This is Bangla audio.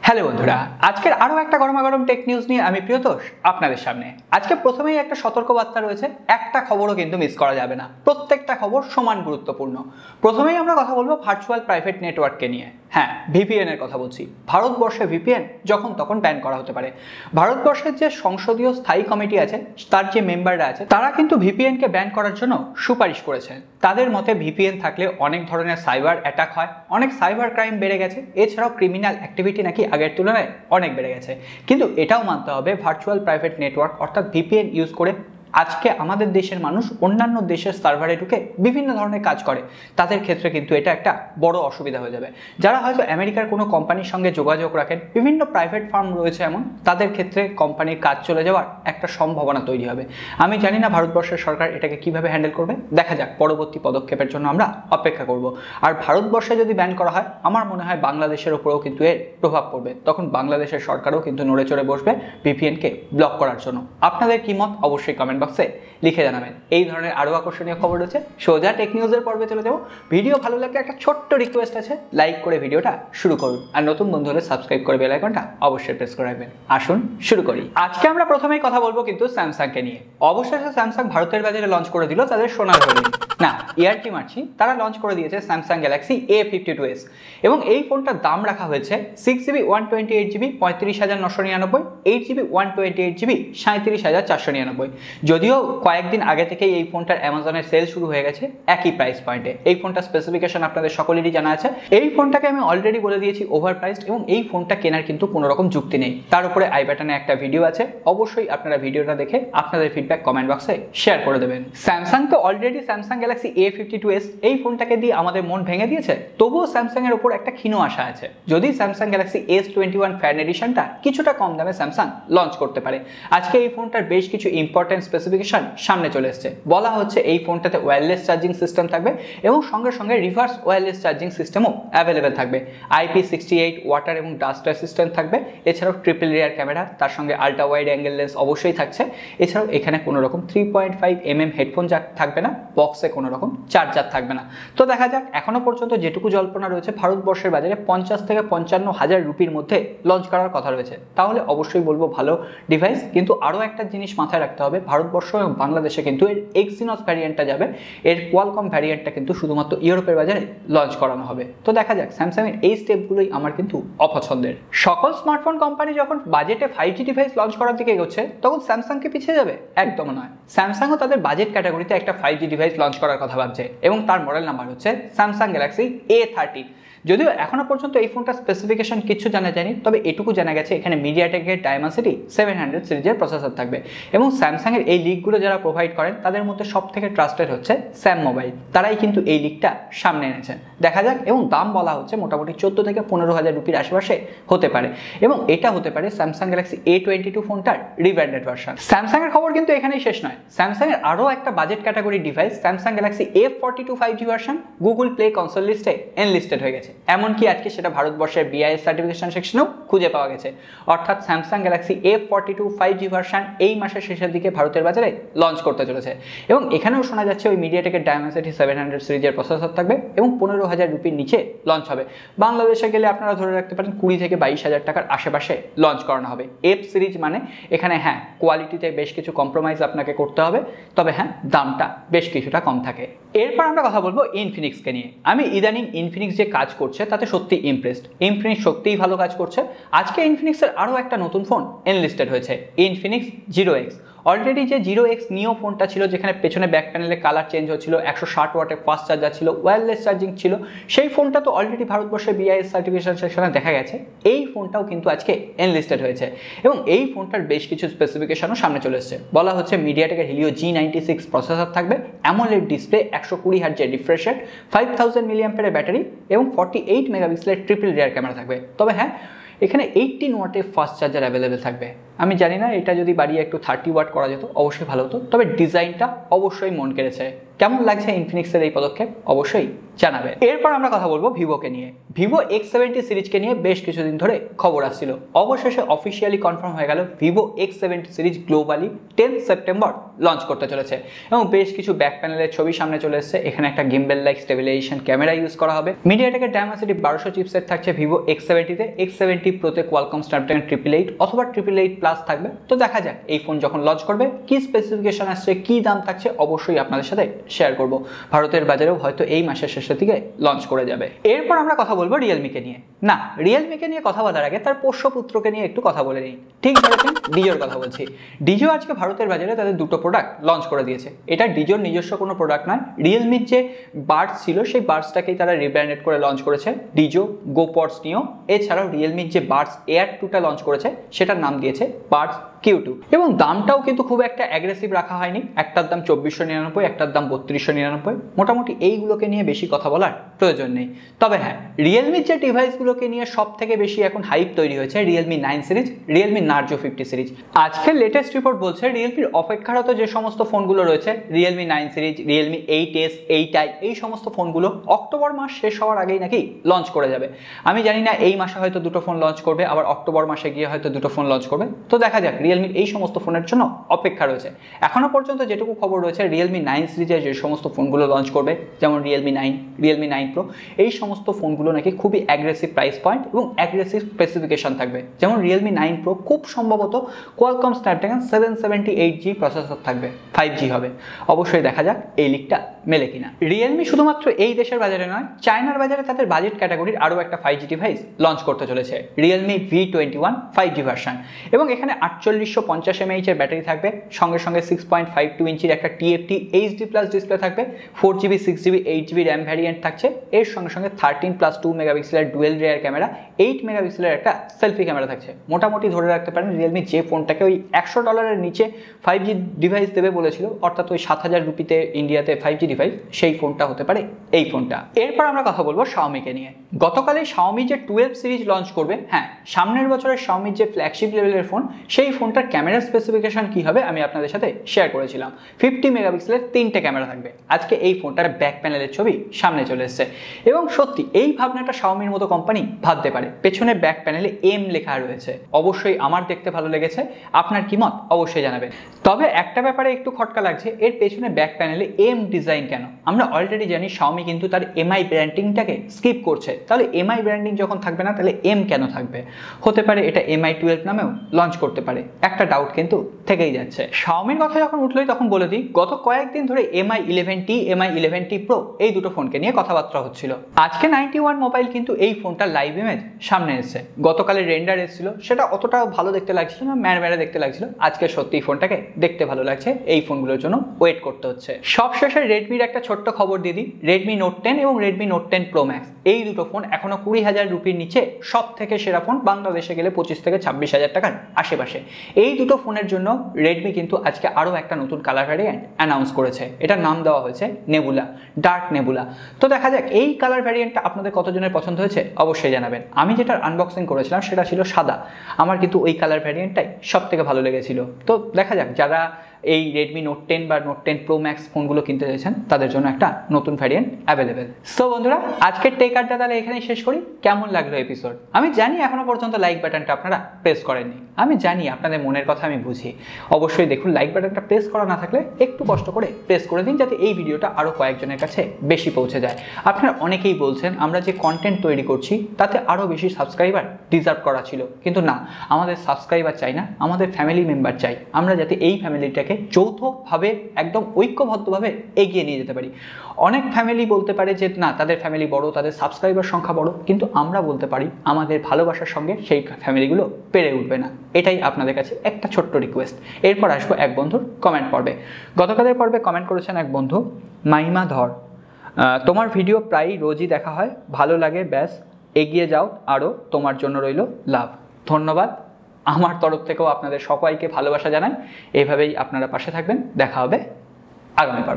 হ্যালো বন্ধুরা, আজকের আরও একটা গরমাগরম টেক নিউজ নিয়ে আমি প্রিয়তোষ আপনাদের সামনে। আজকে প্রথমেই একটা সতর্কবার্তা রয়েছে, একটা খবরও কিন্তু মিস করা যাবে না, প্রত্যেকটা খবর সমান গুরুত্বপূর্ণ। প্রথমেই আমরা কথা বলবো ভার্চুয়াল প্রাইভেট নেটওয়ার্ককে নিয়ে। হ্যাঁ, ভিপিএন এর কথা বলছি। ভারতবর্ষে ভিপিএন যখন তখন ব্যান করা হতে পারে। ভারতবর্ষের যে সংসদীয় স্থায়ী কমিটি আছে, তার যে মেম্বাররা আছে, তারা কিন্তু ভিপিএনকে ব্যান করার জন্য সুপারিশ করেছে। তাদের মতে ভিপিএন থাকলে অনেক ধরনের সাইবার অ্যাটাক হয়, অনেক সাইবার ক্রাইম বেড়ে গেছে, এছাড়াও ক্রিমিনাল অ্যাক্টিভিটি নাকি আগের তুলনায় অনেক বেড়ে গেছে। কিন্তু এটাও মানতে হবে, ভার্চুয়াল প্রাইভেট নেটওয়ার্ক অর্থাৎ ভিপিএন ইউজ করে আজকে আমাদের দেশের মানুষ অন্যান্য দেশের সার্ভারে ঢুকে বিভিন্ন ধরনের কাজ করে, তাদের ক্ষেত্রে কিন্তু এটা একটা বড় অসুবিধা হয়ে যাবে। যারা হয়তো আমেরিকার কোনো কোম্পানির সঙ্গে যোগাযোগ রাখেন, বিভিন্ন প্রাইভেট ফার্ম রয়েছে এমন, তাদের ক্ষেত্রে কোম্পানির কাজ চলে যাওয়ার একটা সম্ভাবনা তৈরি হবে। আমি জানি না ভারতবর্ষের সরকার এটাকে কিভাবে হ্যান্ডেল করবে, দেখা যাক। পরবর্তী পদক্ষেপের জন্য আমরা অপেক্ষা করব। আর ভারতবর্ষে যদি ব্যান করা হয়, আমার মনে হয় বাংলাদেশের উপরেও কিন্তু এর প্রভাব পড়বে। তখন বাংলাদেশের সরকারও কিন্তু নড়ে চড়ে বসবে ভিপিএনকে ব্লক করার জন্য। আপনাদের কি মত অবশ্যই কমেন্ট বক্সে লিখে জানাবেন। এই ধরনের আরো আকর্ষণীয় খবর রয়েছে, সোজা টেক নিউজের পর্বে চলে যাবো। ভিডিও ভালো লাগলে একটা ছোট্ট রিকোয়েস্ট আছে, লাইক করে ভিডিওটা শুরু করুন। আর নতুন বন্ধু হলে সাবস্ক্রাইব করে বেল আইকনটা অবশ্যই প্রেস করে রাখবেন। আসুন শুরু করি। আজকে আমরা প্রথমেই কথা বলবো কিন্তু স্যামসাংকে নিয়ে। অবশেষে স্যামসাং ভারতের বাজারে লঞ্চ করে দিল তাদের সোনার হরিণ। না, ইয়ারটি মারছি, তারা লঞ্চ করে দিয়েছে স্যামসাং গ্যালাক্সি A52s এবং এই ফোনটার দাম রাখা হয়েছে 6GB 128GB 35,999, 8GB 128GB 37,499। যদিও কয়েকদিন আগে থেকেই এই ফোনটার অ্যামাজনের সেল শুরু হয়ে গেছে একই প্রাইস পয়েন্টে। এই ফোনটার স্পেসিফিকেশন আপনাদের সকলেরই জানা আছে। এই ফোনটাকে আমি অলরেডি বলে দিয়েছি ওভার প্রাইসড, এবং এই ফোনটা কেনার কিন্তু কোনো রকম যুক্তি নেই। তার উপরে আই বাটনে একটা ভিডিও আছে, অবশ্যই আপনারা ভিডিওটা দেখে আপনাদের ফিডব্যাক কমেন্ট বক্সে শেয়ার করে দেবেন। স্যামসাং তো অলরেডি স্যামসাং গ্যালাক্সি A52s এই ফোনটাকে দিয়ে আমাদের মন ভেঙে দিয়েছে, তবুও স্যামসাং এর উপর একটা ক্ষীণ আশা আছে। যদি স্যামসাং গ্যালাক্সি S21 ফ্যান এডিশনটা কিছুটা কম দামে স্যামসাং লঞ্চ করতে পারে। আজকে এই ফোনটার বেশ কিছু ইম্পর্টেন্ট স্পেসিফিকেশন সামনে চলে এসেছে। বলা হচ্ছে এই ফোনটাতে ওয়্যারলেস চার্জিং সিস্টেম থাকবে এবং সঙ্গে সঙ্গে রিভার্স ওয়্যারলেস চার্জিং সিস্টেমও অ্যাভেলেবেল থাকবে। IP68 ওয়াটার এবং ডাস্ট রেসিস্ট্যান্ট থাকবে। এছাড়াও ট্রিপল রিয়ার ক্যামেরা, তার সঙ্গে আল্ট্রা ওয়াইড অ্যাঙ্গেল লেন্স অবশ্যই থাকছে। এছাড়াও এখানে কোনো রকম 3.5mm হেডফোন জ্যাক থাকবে না, বক্সে কোনো রকম চার্জার থাকবে না। তো দেখা যাক, এখনো পর্যন্ত যেটুকু জল্পনা রয়েছে ভারতবর্ষের বাজারে 50 থেকে 55 হাজার রুপির মধ্যে লঞ্চ করার কথা রয়েছে। তাহলে অবশ্যই বলবো ভালো ডিভাইস। কিন্তু আরও একটা জিনিস মাথায় রাখতে হবে, ভারতবর্ষ এবং বাংলাদেশে কিন্তু এর এক্সিনস ভ্যারিয়েন্টটা যাবে, এর কোয়ালকম ভ্যারিয়েন্টটা কিন্তু শুধুমাত্র ইউরোপের বাজারে লঞ্চ করানো হবে। তো দেখা যাক, স্যামসাংয়ের এই স্টেপগুলোই আমার কিন্তু অপছন্দের। সকল স্মার্টফোন কোম্পানি যখন বাজেটে 5G ডিভাইস লঞ্চ করার দিকে এগোচ্ছে, তখন স্যামসাং কি পিছিয়ে যাবে? একদম নয়। স্যামসাংও তাদের বাজেট ক্যাটাগরিতে একটা 5G ডিভাইস লঞ্চ করার কথা ভাবছে এবং তার মডেল নাম্বার হচ্ছে স্যামসাং গ্যালাক্সি A30। যদিও এখনো পর্যন্ত এই ফোনটার স্পেসিফিকেশন কিছু জানা যায়নি, তবে এটুকু জানা গেছে এখানে মিডিয়াটেকের ডায়মেনসিটি 700 সিরিজের প্রসেসর থাকবে। এবং স্যামসাংয়ের এই লিকগুলো যারা প্রোভাইড করেন, তাদের মধ্যে সব থেকে ট্রাস্টেড হচ্ছে স্যাম মোবাইল। তারাই কিন্তু এই লিকটা সামনে এনেছেন। দেখা যাক, এবং দাম বলা হচ্ছে মোটামুটি 14 থেকে 15 হাজার রুপির আশেপাশে হতে পারে, এবং এটা হতে পারে স্যামসাং গ্যালাক্সি A22 ফোনটার রিব্র্যান্ডেড ভার্সন। স্যামসাংয়ের খবর কিন্তু এখানেই শেষ নয়। স্যামসাংয়ের আরও একটা budget category device Samsung Galaxy A42 5G version Google play console লিস্টে এনলিস্টেড হয়ে গেছে। এমনকি আজকে সেটা ভারতবর্ষের BIS সার্টিফিকেশন সেকশনেও খুঁজে পাওয়া গেছে। অর্থাৎ Samsung Galaxy A42 5G version এই মাসের শেষের দিকে ভারতের বাজারে লঞ্চ করতে চলেছে। এবং এখানেও শোনা যাচ্ছে ওই মিডিয়াটেকের ডায়মেনসিটি 700 সিরিজের প্রসেসর থাকবে এবং 15,000 রুপির নিচে লঞ্চ হবে। বাংলাদেশে গেলে আপনারা ধরে রাখতে পারেন 20 থেকে 22,000 টাকার আশেপাশে লঞ্চ করানো হবে। F সিরিজ মানে এখানে হ্যাঁ, কোয়ালিটিতে বেশ কিছু কম্প্রোমাইজ আপনাকে করতে হবে, তবে হ্যাঁ, দামটা বেশ কিছুটা কম থাকে। এরপর আমরা কথা বলবো ইনফিনিক্সকে নিয়ে। আমি ইদানিং ইনফিনিক্স যে কাজ করছে তাতে সত্যি ইমপ্রেসড। ইনফিনিক্স সত্যিই ভালো কাজ করছে। আজকে ইনফিনিক্সের আরও একটা নতুন ফোন এনলিস্টেড হয়েছে, ইনফিনিক্স Zero X। অলরেডি যে Zero X নিও ফোনটা ছিল, যেখানে পেছনে ব্যাক প্যানেলে কালার চেঞ্জ হচ্ছিল, 160 ওয়াটের ফাস্ট চার্জার ছিল, ওয়্যারলেস চার্জিং ছিল, সেই ফোনটা তো অলরেডি ভারতবর্ষের BIS সার্টিফিকেশন সেকশনে দেখা গেছে। এই ফোনটাও কিন্তু আজকে এনলিস্টেড হয়েছে এবং এই ফোনটার বেশ কিছু স্পেসিফিকেশনও সামনে চলে এসেছে। বলা হচ্ছে মিডিয়াটেকের হিলিও G96 প্রসেসর থাকবে, অ্যামোলেড ডিসপ্লে, 120 হার্টজের রিফ্রেশ রেট, 5000 মিলিঅ্যাম্পিয়ারের ব্যাটারি এবং 48 মেগাপিক্সেলের ট্রিপল রিয়ার ক্যামেরা থাকবে। তবে হ্যাঁ, এখানে 18 ওয়াটের ফাস্ট চার্জার অ্যাভেলেবেল থাকবে। আমি জানি না, এটা যদি বাড়িয়ে একটু 30 ওয়াট করা যেত অবশ্যই ভালো হতো। তবে ডিজাইনটা অবশ্যই মন কেড়েছে। কেমন লাগছে ইনফিনিক্সের এই পদক্ষেপ অবশ্যই জানাবে। এরপর আমরা কথা বলবো ভিভোকে নিয়ে। ভিভো X70 সিরিজকে নিয়ে বেশ কিছুদিন ধরে খবর আসছিল, অবশেষে অফিসিয়ালি কনফার্ম হয়ে গেল Vivo X70 series globally 10 September launch করতে চলেছে এবং বেশ কিছু ব্যাক প্যানেলের ছবি সামনে চলে এসেছে। এখানে একটা gimbal like stabilisation camera use করা হবে। মিডিয়াটেকের ডায়মেনসিটি 1200 চিপসেট থাকছে ভিভো X70 তে। X70 প্রোতে কোয়ালকম স্ন্যাপড্রাগন 888 অথবা 888 প্লাস থাকবে। তো দেখা যাক এই ফোন যখন লঞ্চ করবে কি স্পেসিফিকেশন আসছে, কি দাম থাকছে, অবশ্যই আপনাদের সাথে শেয়ার করব। ভারতের বাজারেও হয়তো এই মাসের শেষের দিকে লঞ্চ করে যাবে। এরপর আমরা কথা বলবো রিয়েলমিকে নিয়ে। না, রিয়েলমিকে নিয়ে কথা বলার আগে তার পোষ্যপুত্রকে নিয়ে একটু কথা বলে নিই। ঠিক ধরেছেন, ডিজোর কথা বলছি। ডিজো আজকে ভারতের বাজারে তাদের দুটো প্রোডাক্ট লঞ্চ করে দিয়েছে। এটা ডিজোর নিজস্ব কোনো প্রোডাক্ট নয়, রিয়েলমির যে বাডস ছিল সেই বাডসটাকেই তারা রিব্র্যান্ডেড করে লঞ্চ করেছে ডিজো গোপডস নিও। এছাড়াও রিয়েলমির যে বাডস এয়ার 2টা লঞ্চ করেছে সেটার নাম দিয়েছে বাডস Q2 এবং দামটাও কিন্তু খুব একটা অ্যাগ্রেসিভ রাখা হয়নি। একটার দাম 2499, একটার দাম 3299। মোটামুটি এইগুলোকে নিয়ে বেশি কথা বলার প্রয়োজন নেই। তবে হ্যাঁ, রিয়েলমির যে ডিভাইসগুলোকে নিয়ে সব থেকে বেশি এখন হাইপ তৈরি হয়েছে Realme 9 series, Realme Narzo 50 series. আজকের লেটেস্ট রিপোর্ট বলছে রিয়েলমির অপেক্ষারত যে সমস্ত ফোনগুলো রয়েছে Realme 9 series, Realme 8S, 8i, এই সমস্ত ফোনগুলো অক্টোবর মাস শেষ হওয়ার আগেই নাকি লঞ্চ করে যাবে। আমি জানি না এই মাসে হয়তো দুটো ফোন লঞ্চ করবে, আবার অক্টোবর মাসে গিয়ে হয়তো দুটো ফোন লঞ্চ করবে। তো দেখা যাক, রিয়েলমির এই সমস্ত ফোনের জন্য অপেক্ষা রয়েছে। এখনো পর্যন্ত যেটুকু খবর রয়েছে রিয়েলমি 9 সিরিজের যে সমস্ত ফোনগুলো লঞ্চ করবে, যেমন রিয়েলমি 9, রিয়েলমি 9 প্রো, এই সমস্ত ফোনগুলো নাকি খুবই অ্যাগ্রেসিভ প্রাইস পয়েন্ট এবং অ্যাগ্রেসিভ স্পেসিফিকেশন থাকবে। যেমন রিয়েলমি 9 প্রো খুব সম্ভবত কোয়ালকম স্ন্যাপড্রাগন 778G প্রসেসর থাকবে, 5G হবে। অবশ্যই দেখা যাক এই লিকটা মেলে কিনা। রিয়েলমি শুধুমাত্র এই দেশের বাজারে নয়, চায়নার বাজারে তাদের বাজেট ক্যাটাগরির আরও একটা 5G ডিভাইস লঞ্চ করতে চলেছে, রিয়েলমি V21 5G ভার্সন। এবং এখানে 4850 mAh এর ব্যাটারি থাকবে, সঙ্গে সঙ্গে 6.52 ইঞ্চির একটা TFT HD+ ডিসপ্লে থাকবে, 4GB 6GB 8GB RAM variant থাকছে। এর সঙ্গে সঙ্গে 13+2 মেগাপিক্সেলের ডুয়েল রিয়ার ক্যামেরা, 8 মেগাপিক্সেলের একটা সেলফি ক্যামেরা থাকছে। মোটামুটি ধরে রাখতে পারেন রিয়েলমি যে ফোনটাকে ওই $100 নিচে 5G ডিভাইস দেবে বলেছিল, অর্থাৎ ওই 7000 রুপিতে ইন্ডিয়াতে 5G ডিভাইস, সেই ফোনটা হতে পারে এই ফোনটা। এরপর আমরা কথা বলবো শাওমিকে নিয়ে। গতকালে শাওমি যে 12 সিরিজ লঞ্চ করবে, হ্যাঁ, সামনের বছরের শাওমির যে ফ্ল্যাগশিপ লেভেলের ফোন, সেই ফোনটার ক্যামেরা স্পেসিফিকেশন কি হবে আমি আপনাদের সাথে শেয়ার করেছিলাম। 50 মেগাপিক্সেলের 3টে ক্যামেরা থাকবে। আজকে এই ফোনটার ব্যাক প্যানেলের ছবি সামনে চলে এসেছে এবং সত্যি এই ভাবনাটা শাওমির মতো কোম্পানি ভাবতে পারে। পেছনে ব্যাক প্যানেলে এম লেখা রয়েছে। অবশ্যই আমার দেখতে ভালো লেগেছে, আপনার কি মত অবশ্যই জানাবেন। তবে একটা ব্যাপারে একটু খটকা লাগছে, এর পেছনে ব্যাক প্যানেলে এম ডিজাইন কেন? আমরা অলরেডি জানি শাওমি কিন্তু তার এমআই ব্র্যান্ডিংটাকে স্কিপ করছে। তাহলে এমআই ব্র্যান্ডিং যখন থাকবে না, তাহলে এম কেন থাকবে? হতে পারে এটা MI 12 নামেও লঞ্চ করতে পারে, একটা ডাউট কিন্তু থেকেই যাচ্ছে। শাওমির কথা যখন উঠলোই তখন বলে দিই, গত কয়েকদিন ধরে MI 11T, MI 11T Pro এই দুটো ফোনকে নিয়ে কথাবার্তা হচ্ছিল। আজকে 91 মোবাইল কিন্তু এই ফোনটা লাইভ ইমেজ সামনে এসেছে। গতকালে রেন্ডার এসেছিল, সেটা অতটাও ভালো দেখতে লাগছিল না, ম্যাড় দেখতে লাগছিল। আজকে সত্যি ফোনটাকে দেখতে ভালো লাগছে। এই ফোনগুলোর জন্য ওয়েট করতে হচ্ছে। সবশেষে রেডমির একটা ছোট্ট খবর দিয়ে দিই, রেডমি নোট 10 এবং রেডমি নোট 10 প্রো ম্যাক্স এই দুটো ফোন এখনো 20,000 রুপির নিচে সব থেকে সেরা ফোন, বাংলাদেশে গেলে 25 থেকে 26,000 টাকার আশেপাশে। এই দুটো ফোনের জন্য রেডমি কিন্তু আজকে আরও একটা নতুন কালার ভ্যারিয়েন্ট অ্যানাউন্স করেছে। এটার নাম দেওয়া হয়েছে নেবুলা, ডার্ক নেবুলা। তো দেখা যাক এই কালার ভ্যারিয়েন্টটা আপনাদের কতজনের পছন্দ হয়েছে অবশ্যই জানাবেন। আমি যেটার আনবক্সিং করেছিলাম সেটা ছিল সাদা, আমার কিন্তু ওই কালার ভ্যারিয়েন্টটাই সব থেকে ভালো লেগেছিল। তো দেখা যাক, যারা এই রেডমি নোট 10 বা নোট 10 প্রো ম্যাক্স ফোনগুলো কিনতে চাইছেন তাদের জন্য একটা নতুন ভ্যারিয়েন্ট অ্যাভেলেবেল। সো বন্ধুরা, আজকের টেক আড্ডা তাহলে এখানেই শেষ করি। কেমন লাগলো এপিসোড? আমি জানি এখনো পর্যন্ত লাইক বাটনটা আপনারা প্রেস করেননি, আমি জানি আপনাদের মনের কথা আমি বুঝি। অবশ্যই দেখুন, লাইক বাটনটা প্রেস করা না থাকলে একটু কষ্ট করে প্রেস করে দিন, যাতে এই ভিডিওটা আরও কয়েকজনের কাছে বেশি পৌঁছে যায়। আপনারা অনেকেই বলছেন আমরা যে কন্টেন্ট তৈরি করছি তাতে আরও বেশি সাবস্ক্রাইবার ডিজার্ভ করা ছিল, কিন্তু না, আমাদের সাবস্ক্রাইবার চাই না, আমাদের ফ্যামিলি মেম্বার চাই। আমরা যাতে এই ফ্যামিলিটাকে যৌথভাবে একদম ঐক্যবদ্ধভাবে এগিয়ে নিয়ে যেতে পারি। অনেক ফ্যামিলি বলতে পারে যে না, তাদের ফ্যামিলি বড়, তাদের সাবস্ক্রাইবার সংখ্যা বড়, কিন্তু আমরা বলতে পারি আমাদের ভালোবাসার সঙ্গে সেই ফ্যামিলিগুলো পেরে উঠবে না। এটাই আপনাদের কাছে একটা ছোট্ট রিকোয়েস্ট। এরপর আসবো এক বন্ধুর কমেন্ট পর্বে। গতকালের পর্বে কমেন্ট করেছেন এক বন্ধু, মাইমা ধর, তোমার ভিডিও প্রায় রোজই দেখা হয়, ভালো লাগে, ব্যাস এগিয়ে যাও আরও, তোমার জন্য রইল লাভ। ধন্যবাদ। আমার তরফ থেকেও আপনাদের সবাইকে ভালোবাসা জানাই। এইভাবেই আপনারা পাশে থাকবেন। দেখা হবে আগামী পর্বে।